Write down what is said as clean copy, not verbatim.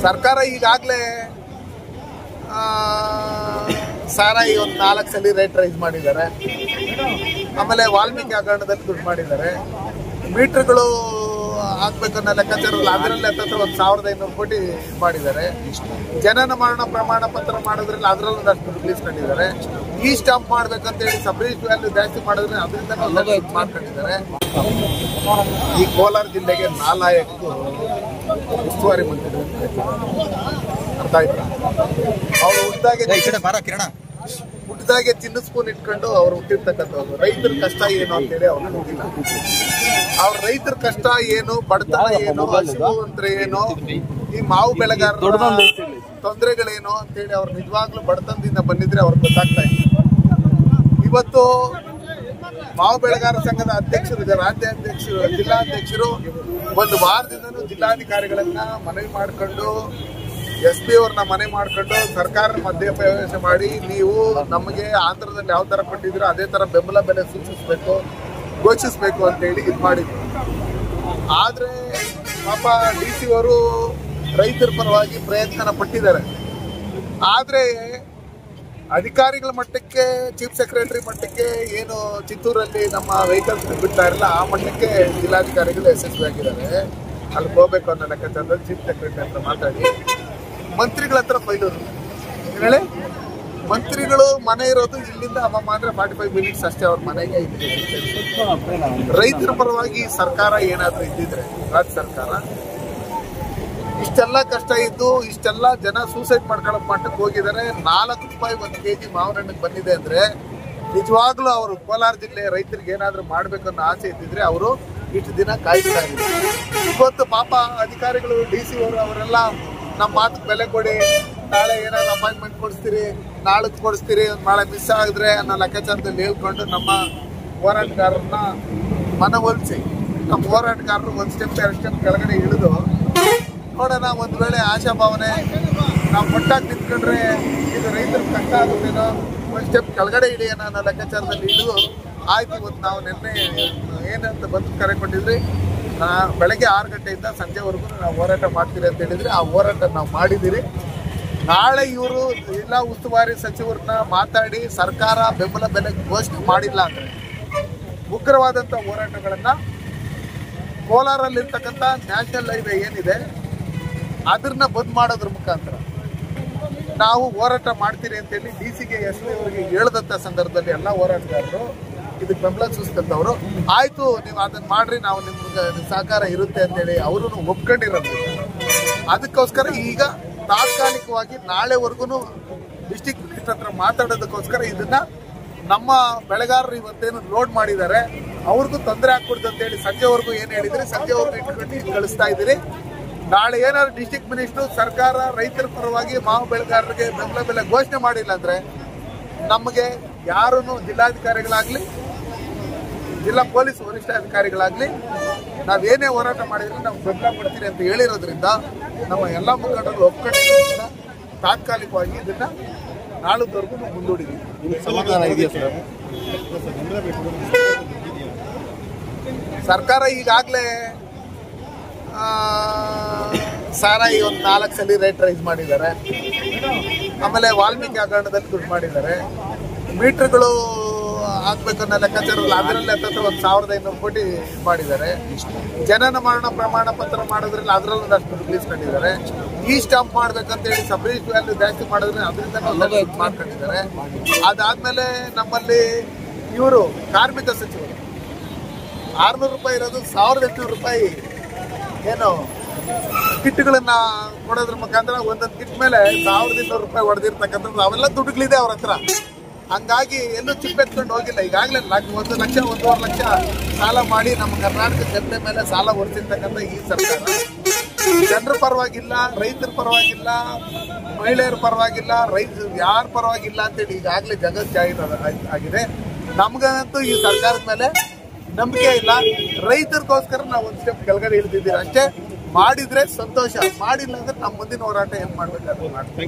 ಸರ್ಕಾರ ಈಗಾಗಲೇ ಸಾರಾಯಿ ಒಂದು 4 ಸಲ ರೇಟ್ ರೈಸ್ ಮಾಡಿದ್ದಾರೆ. ಆಮೇಲೆ ವಾಲ್ಮೀಕಿ ಹಗರಣದಲ್ಲಿ ದುಡ್ಡು ಮಾಡಿದ್ದಾರೆ. ಮೀಟರ್ಗಳು ಹಾಕ್ಬೇಕನ್ನೋ ಲೆಕ್ಕಾಚಾರದಲ್ಲಿ ಅದರಲ್ಲಿ ಹತ್ತಿರ 1,500 ಕೋಟಿ ಮಾಡಿದ್ದಾರೆ. ಜನನ ಮರಣ ಪ್ರಮಾಣ ಪತ್ರ ಮಾಡೋದ್ರಲ್ಲಿ ಅದರಲ್ಲೂ ಒಂದಷ್ಟು ರಿಲೀಸ್ಕೊಂಡಿದ್ದಾರೆ. ಈ ಸ್ಟಾಂಪ್ ಮಾಡ್ಬೇಕಂತೇಳಿ ಸಬ್ ರಿಜಿಸ್ಟರ್ ವ್ಯಾಲ್ಯೂ ಜಾಸ್ತಿ ಮಾಡಿದ್ರೆ ಅದರಿಂದ ಮಾಡ್ಕೊಂಡಿದ್ದಾರೆ. ಈ ಕೋಲಾರ ಜಿಲ್ಲೆಗೆ ನಾಲಾಯಕು ಉಸ್ತುವಾರಿ ಮಂತ್ರಿ ಅರ್ಥ ಆಯ್ತಾ? ಅವರು ಹುಟ್ಟಿದಾಗೆ ಚಿನ್ನ ಸ್ಪೂನ್ ಇಟ್ಕೊಂಡು ಅವ್ರು ಹುಟ್ಟಿರ್ತಕ್ಕಂಥವ್ರು. ರೈತರ ಕಷ್ಟ ಏನು ಅಂತೇಳಿ ಅವ್ರಿಗೆ ಗೊತ್ತಿಲ್ಲ. ಅವ್ರ ರೈತರ ಕಷ್ಟ ಏನು, ಬಡತನ ಏನು, ಹಸಿವು ಅಂದ್ರೆ ಏನು, ಈ ಮಾವು ಬೆಳೆಗಾರರ ತೊಂದರೆಗಳೇನು ಅಂತೇಳಿ ಅವ್ರು ನಿಜವಾಗ್ಲೂ ಬಡತನದಿಂದ ಬಂದಿದ್ರೆ ಅವ್ರಿಗೆ ಗೊತ್ತಾಗ್ತಾ ಇಲ್ಲ. ಇವತ್ತು ಮಾವು ಬೆಳೆಗಾರ ಸಂಘದ ಅಧ್ಯಕ್ಷರು, ರಾಜ್ಯಾಧ್ಯಕ್ಷರು, ಜಿಲ್ಲಾಧ್ಯಕ್ಷರು ಒಂದು ವಾರದಿಂದನೂ ಜಿಲ್ಲಾಧಿಕಾರಿಗಳನ್ನ ಮನವಿ ಮಾಡಿಕೊಂಡು SP ಅವ್ರನ್ನ ಮನೆ ಮಾಡ್ಕೊಂಡು ಸರ್ಕಾರ ಮಧ್ಯಪ್ರವೇಶ ಮಾಡಿ ನೀವು ನಮಗೆ ಆಂಧ್ರದಲ್ಲಿ ಯಾವ ತರ ಕೊಟ್ಟಿದ್ರು ಅದೇ ತರ ಬೆಂಬಲ ಬೆಲೆ ಸೂಚಿಸಬೇಕು, ಘೋಷಿಸಬೇಕು ಅಂತೇಳಿ ಇದು ಮಾಡಿದ್ರು. ಆದ್ರೆ ಪಾಪ DC ಅವರು ರೈತರ ಪರವಾಗಿ ಪ್ರಯತ್ನ ಪಟ್ಟಿದ್ದಾರೆ. ಆದ್ರೆ ಅಧಿಕಾರಿಗಳ ಮಟ್ಟಕ್ಕೆ, ಚೀಫ್ ಸೆಕ್ರೆಟರಿ ಮಟ್ಟಕ್ಕೆ ಏನು ಚಿತ್ತೂರಲ್ಲಿ ನಮ್ಮ ವೆಹಿಕಲ್ಸ್ ಬಿಡ್ತಾ ಇರಲ್ಲ ಆ ಮಟ್ಟಕ್ಕೆ ಜಿಲ್ಲಾಧಿಕಾರಿಗಳು ಯಶಸ್ವಿಯಾಗಿದ್ದಾರೆ. ಅಲ್ಲಿ ಹೋಗ್ಬೇಕು ಅನ್ನೋ ಲೆಕ್ಕಾಚಾರದಲ್ಲಿ ಚೀಫ್ ಸೆಕ್ರೆಟರಿ ಹತ್ರ ಮಾತಾಡಿ ಮಂತ್ರಿಗಳ ಹತ್ರ ಫೈಲೂರು ಹೇಳಿ, ಮಂತ್ರಿಗಳು ಮನೆ ಇರೋದು ಇಲ್ಲಿಂದ ಮಾತ್ರ 45 ಮಿನಿಟ್ಸ್ ಅಷ್ಟೇ ಅವ್ರ ಮನೆಗೆ. ರೈತರ ಪರವಾಗಿ ಸರ್ಕಾರ ಏನಾದ್ರೂ ಇದ್ದಿದ್ರೆ, ರಾಜ್ಯ ಸರ್ಕಾರ ಇಷ್ಟೆಲ್ಲ ಕಷ್ಟ ಇದ್ದು ಇಷ್ಟೆಲ್ಲ ಜನ ಸೂಸೈಡ್ ಮಾಡ್ಕೊಳ್ಳೋ ಮಟ್ಟಕ್ಕೆ ಹೋಗಿದ್ದಾರೆ. 4 ರೂಪಾಯಿ 1 kg ಮಾವಿನ ಹಣ್ಣಿಗೆ ಬಂದಿದೆ ಅಂದ್ರೆ ನಿಜವಾಗ್ಲೂ ಅವರು ಕೋಲಾರ ಜಿಲ್ಲೆ ರೈತರಿಗೆ ಏನಾದ್ರೂ ಮಾಡ್ಬೇಕನ್ನೋ ಆಸೆ ಇದ್ದಿದ್ರೆ ಅವರು ಇಷ್ಟು ದಿನ ಕಾಯ್ತಾ ಇದ್ರು. ಇವತ್ತು ಪಾಪ ಅಧಿಕಾರಿಗಳು, DC ಅವರು ಅವರೆಲ್ಲ ನಮ್ಮ ಮಾತಿಗೆ ಬೆಲೆ ಕೊಡಿ, ನಾಳೆ ಏನಾದ್ರು ಅಪಾಯಿಂಟ್ಮೆಂಟ್ ಕೊಡಿಸ್ತೀರಿ, ನಾಳೆ ಕೊಡಿಸ್ತೀರಿ, ನಾಳೆ ಮಿಸ್ ಆಗಿದ್ರೆ ಅನ್ನೋ ಲೆಕ್ಕಾಚಾರದಲ್ಲಿ ಹೇಳ್ಕೊಂಡು ನಮ್ಮ ಹೋರಾಟಗಾರರನ್ನ ಮನವೊಲಿಸಿ ನಮ್ಮ ಹೋರಾಟಗಾರರು 1 ಸ್ಟೆಪ್ 2 ಸ್ಟೆಪ್ ಕೆಳಗಡೆ ಇಳಿದು ನೋಡೋಣ, ಒಂದು ವೇಳೆ ಆಶಾಭಾವನೆ ನಾವು ಒಟ್ಟಾಗಿ ನಿಂತ್ಕೊಂಡ್ರೆ ಇದು ರೈತರಿಗೆ ಕಷ್ಟ ಆಗುತ್ತೇನೋ, 1 ಸ್ಟೆಪ್ ಕೆಳಗಡೆ ಇಳಿಯೋಣ ಅನ್ನೋ ಲೆಕ್ಕಾಚಾರದಲ್ಲಿ ಇಳಿದು ಆಯ್ತು. ಇವತ್ತು ನಾವು ನಿನ್ನೆ ಏನಂತ ಬಂದು ಕರೆ ಕೊಟ್ಟಿದ್ರಿ, ಬೆಳಗ್ಗೆ 6 ಗಂಟೆಯಿಂದ ಸಂಜೆವರೆಗೂ ನಾವು ಹೋರಾಟ ಮಾಡ್ತೀರಿ ಅಂತ ಹೇಳಿದ್ರೆ ಆ ಹೋರಾಟ ನಾವು ಮಾಡಿದ್ದೀರಿ. ನಾಳೆ ಇವರು ಜಿಲ್ಲಾ ಉಸ್ತುವಾರಿ ಸಚಿವರನ್ನ ಮಾತಾಡಿ ಸರ್ಕಾರ ಬೆಂಬಲ ಬೆಲೆ ಘೋಷಣೆ ಮಾಡಿಲ್ಲ ಅಂದ್ರೆ ಉಗ್ರವಾದಂಥ ಹೋರಾಟಗಳನ್ನ ಕೋಲಾರಲ್ಲಿರ್ತಕ್ಕಂಥ ನ್ಯಾಷನಲ್ ಹೈವೇ ಏನಿದೆ ಅದನ್ನ ಬಂದ್ ಮಾಡೋದ್ರ ಮುಖಾಂತರ ನಾವು ಹೋರಾಟ ಮಾಡ್ತೀರಿ ಅಂತೇಳಿ DC-ಗೆ SP ಅವರಿಗೆ ಹೇಳಿದಂಥ ಸಂದರ್ಭದಲ್ಲಿ ಎಲ್ಲ ಹೋರಾಟಗಾರರು ಇದಕ್ಕೆ ಬೆಂಬಲ ಸೂಚಿಸಿದಂಥವ್ರು ಆಯ್ತು ನೀವು ಅದನ್ನ ಮಾಡ್ರಿ, ನಾವು ನಿಮ್ಗೆ ಸಹಕಾರ ಇರುತ್ತೆ ಅಂತೇಳಿ ಅವರು ಒಪ್ಕೊಂಡಿರೋದು. ಅದಕ್ಕೋಸ್ಕರ ಈಗ ತಾತ್ಕಾಲಿಕವಾಗಿ ನಾಳೆವರೆಗೂ ಡಿಸ್ಟಿಕ್ ಮಿನಿಸ್ಟರ್ ಹತ್ರ ಮಾತಾಡೋದಕ್ಕೋಸ್ಕರ ಇದನ್ನ ನಮ್ಮ ಬೆಳೆಗಾರರು ಇವತ್ತೇನು ಲೋಡ್ ಮಾಡಿದ್ದಾರೆ ಅವ್ರಿಗೂ ತೊಂದರೆ ಆಗ್ಬಿಡ್ತು ಅಂತೇಳಿ ಸಂಜೆವರೆಗೂ ಏನು ಹೇಳಿದ್ರೆ ಸಂಜೆವರೆಗೂ ಇಟ್ಕೊಂಡು ಕಳಿಸ್ತಾ ಇದ್ದೀರಿ. ನಾಳೆ ಏನಾದ್ರು ಡಿಸ್ಟಿಕ್ ಮಿನಿಸ್ಟರ್ ಸರ್ಕಾರ ರೈತರ ಪರವಾಗಿ ಮಾವು ಬೆಳೆಗಾರರಿಗೆ ಬೆಂಬಲ ಬೆಲೆ ಘೋಷಣೆ ಮಾಡಿಲ್ಲ ಅಂದ್ರೆ ನಮಗೆ ಯಾರೂ ಜಿಲ್ಲಾಧಿಕಾರಿಗಳಾಗ್ಲಿ, ಜಿಲ್ಲಾ ಪೊಲೀಸ್ ವರಿಷ್ಠಾಧಿಕಾರಿಗಳಾಗ್ಲಿ ನಾವೇನೇ ಹೋರಾಟ ಮಾಡಿದ್ರೆ ನಾವು ಬೆಂಬಲ ಕೊಡ್ತೀರಿ ಅಂತ ಹೇಳಿರೋದ್ರಿಂದ ನಮ್ಮ ಎಲ್ಲ ಮುಖಂಡರು ಒಪ್ಕೊಂಡಿರೋದ್ರಿಂದ ತಾತ್ಕಾಲಿಕವಾಗಿ ಇದನ್ನ ನಾಳದವರೆಗೂ ನಾವು ಮುಂದೂಡಿದ್ದೀವಿ. ಸರ್ಕಾರ ಈಗಾಗಲೇ ಸಾರಾಯಿ ಒಂದು 4 ಸಲ ರೇಟ್ ರೈಸ್ ಮಾಡಿದ್ದಾರೆ. ಆಮೇಲೆ ವಾಲ್ಮೀಕಿ ಹಗರಣದಲ್ಲಿ ದುಡ್ಡು ಮಾಡಿದ್ದಾರೆ. ಮೀಟರ್ಗಳು ಹಾಕ್ಬೇಕನ್ನೋ ಲೆಕ್ಕಾಚಾರದಲ್ಲಿ ಅದರಲ್ಲಿ ಹತ್ತಿರ 1,500 ಕೋಟಿ ಮಾಡಿದ್ದಾರೆ. ಜನನ ಮರಣ ಪ್ರಮಾಣ ಪತ್ರ ಮಾಡೋದ್ರಲ್ಲಿ ಅದರಲ್ಲೂ ಒಂದಷ್ಟು ರಿಲೀಸ್ಕೊಂಡಿದ್ದಾರೆ. ಈ ಸ್ಟಾಂಪ್ ಮಾಡ್ಬೇಕಂತೇಳಿ ಸಬ್ ರಿಜಿಸ್ಟರ್ ವ್ಯಾಲ್ಯೂ ಜಾಸ್ತಿ ಮಾಡಿದ್ರೆ ಅದರಿಂದ ಮಾಡ್ಕೊಂಡಿದ್ದಾರೆ. ಅದಾದ್ಮೇಲೆ ನಮ್ಮಲ್ಲಿ ಇವರು ಕಾರ್ಮಿಕ ಸಚಿವರು 600 ರೂಪಾಯಿ ಇರೋದು 1,800 ರೂಪಾಯಿ ಏನು ಕಿಟ್ಗಳನ್ನ ಕೊಡೋದ್ರ ಮುಖಾಂತರ ಒಂದೊಂದು ಕಿಟ್ ಮೇಲೆ 1,200 ರೂಪಾಯಿ ಹೊಡೆದಿರ್ತಕ್ಕಂಥದ್ದು ಅವೆಲ್ಲ ದುಡ್ಡುಗಳಿದೆ ಅವ್ರ ಹತ್ರ. ಹಂಗಾಗಿ ಎಲ್ಲೂ ಚಿಪ್ಪೆತ್ಕೊಂಡು ಹೋಗಿಲ್ಲ. ಈಗಾಗಲೇ 1 ಲಕ್ಷ 1.5 ಲಕ್ಷ ಸಾಲ ಮಾಡಿ ನಮ್ಮ ಕರ್ನಾಟಕ ಜನತೆ ಮೇಲೆ ಸಾಲ ಹೊರಿಸಿರ್ತಕ್ಕಂಥ ಈ ಸರ್ಕಾರ ಜನರ ಪರವಾಗಿಲ್ಲ, ರೈತರ ಪರವಾಗಿಲ್ಲ, ಮಹಿಳೆಯರ ಪರವಾಗಿಲ್ಲ, ಯಾರ ಪರವಾಗಿಲ್ಲ ಅಂತೇಳಿ ಈಗಾಗಲೇ ಜಗತ್ ಜಾಹೀರಾತು ಆಗಿದೆ. ನಮ್ಗಂತೂ ಈ ಸರ್ಕಾರದ ಮೇಲೆ ನಂಬಿಕೆ ಇಲ್ಲ. ರೈತರಿಗೋಸ್ಕರ ನಾವು 1 ಸ್ಟೆಪ್ ಕೆಳಗಡೆ ಇಳಿದಿದ್ದೀವಿ ಅಷ್ಟೇ. ಮಾಡಿದ್ರೆ ಸಂತೋಷ, ಮಾಡಿಲ್ಲ ಅಂದ್ರೆ ನಮ್ಮ ಮುಂದಿನ ಹೋರಾಟ ಏನ್ ಮಾಡ್ಬೇಕಾದ್ರೆ ಮಾಡ್ತೀವಿ.